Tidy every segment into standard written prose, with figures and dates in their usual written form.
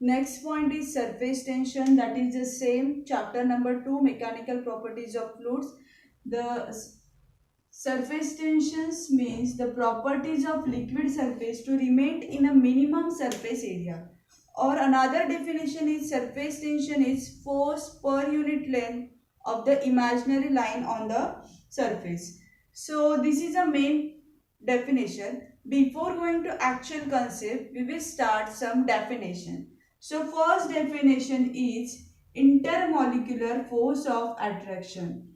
Next point is surface tension, that is the same chapter number 2, mechanical properties of fluids. The surface tensions means the properties of liquid surface to remain in a minimum surface area. Or another definition is surface tension is force per unit length of the imaginary line on the surface. So this is a main definition. Before going to actual concept, we will start some definition. So first definition is intermolecular force of attraction.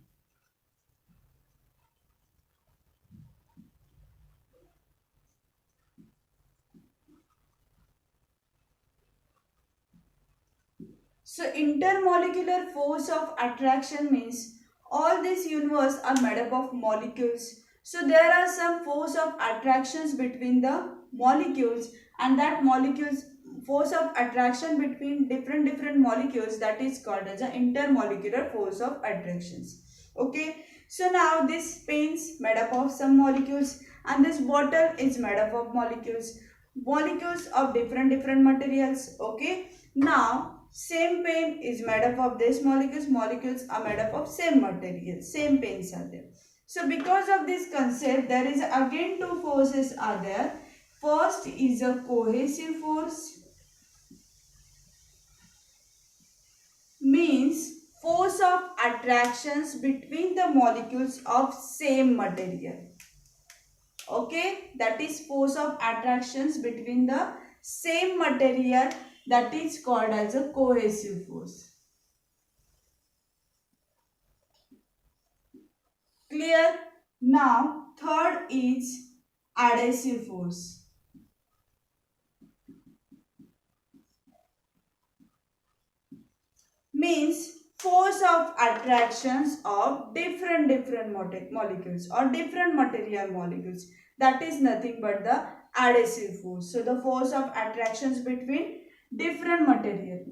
So intermolecular force of attraction means all this universe are made up of molecules. So there are some force of attractions between the molecules, and that molecules force of attraction between different molecules, that is called as the intermolecular force of attractions. Okay. So now this pen's made up of some molecules, and this bottle is made up of molecules of different materials. Okay. Now same pen is made up of these molecules are made up of same material, same pens are there. So because of this concept, there is again two forces are there. First is a cohesive force, means force of attractions between the molecules of same material. Okay, that is force of attractions between the same material, that is called as a cohesive force. Clear? Now third is adhesive force. Means force of attractions of different molecules or different material molecules. That is nothing but the adhesive force. So the force of attractions between different material.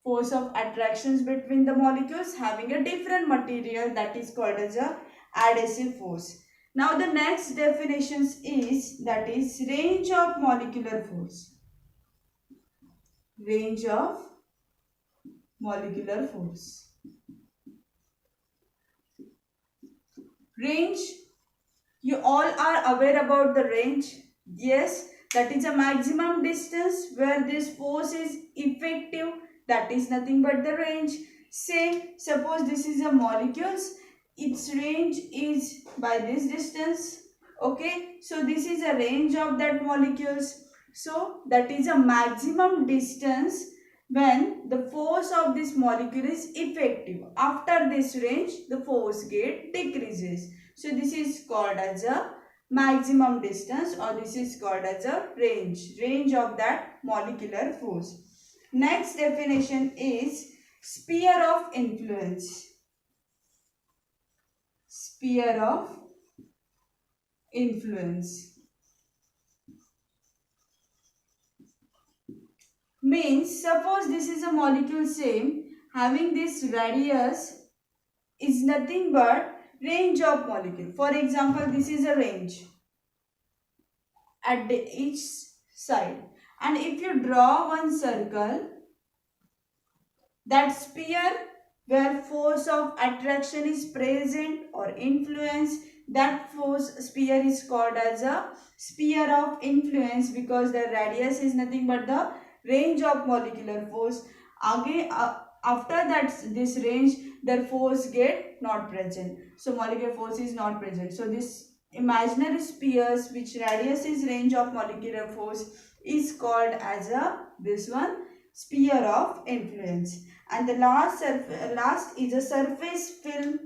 Force of attractions between the molecules having a different material, that is called as a adhesive force. Now the next definitions is, that is range of molecular force. Range of molecular force. Range, you all are aware about the range. Yes, that is a maximum distance where this force is effective, that is nothing but the range. Say suppose this is a molecules, its range is by this distance. Okay, so this is a range of that molecules. So that is a maximum distance when the force of this molecule is effective. After this range, the force get decreases. So this is called as a maximum distance, or this is called as a range of that molecular force. Next definition is sphere of influence. Sphere of influence means suppose this is a molecule same having this radius is nothing but range of molecule. For example, this is a range at each side, and if you draw one circle, that sphere where force of attraction is present or influence, that force sphere is called as a sphere of influence, because the radius is nothing but the range of molecular force. Again, after that this range, their force get not present, so molecular force is not present. So this imaginary spheres which radius is range of molecular force is called as a this one sphere of influence. And the last is a surface film.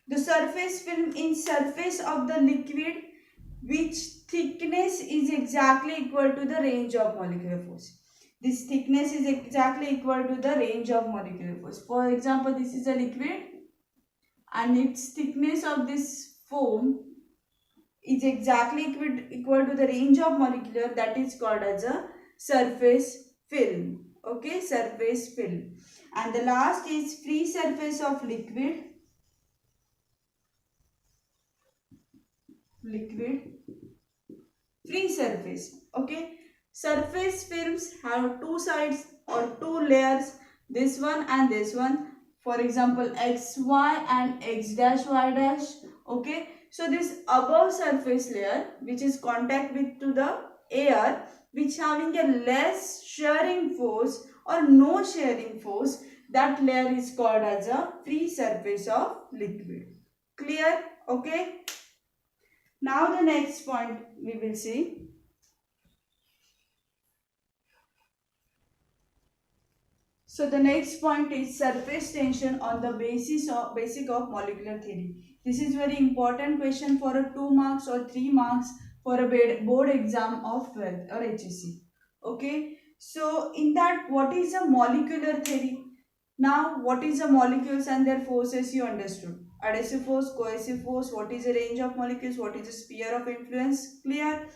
The surface film in surface of the liquid which thickness is exactly equal to the range of molecular force. This thickness is exactly equal to the range of molecular force. For example, this is a liquid and its thickness of this foam is exactly equal to the range of molecular, that is called as a surface film. Okay, surface film. And the last is free surface of liquid. liquid free surface. Okay, surface films have two sides or two layers, this one and this one. For example, xy and x dash y dash. Okay, so this above surface layer which is contact with to the air, which having a less shearing force or no shearing force, that layer is called as a free surface of liquid. Clear? Okay, now the next point we will see. So the next point is surface tension on the basic of molecular theory. This is very important question for a 2 marks or 3 marks for a board exam of 12th or HSC. Okay. So in that, what is a molecular theory? Now, what is the molecules and their forces you understood? Adhesive force, cohesive force, what is the range of molecules, what is the sphere of influence? Clear?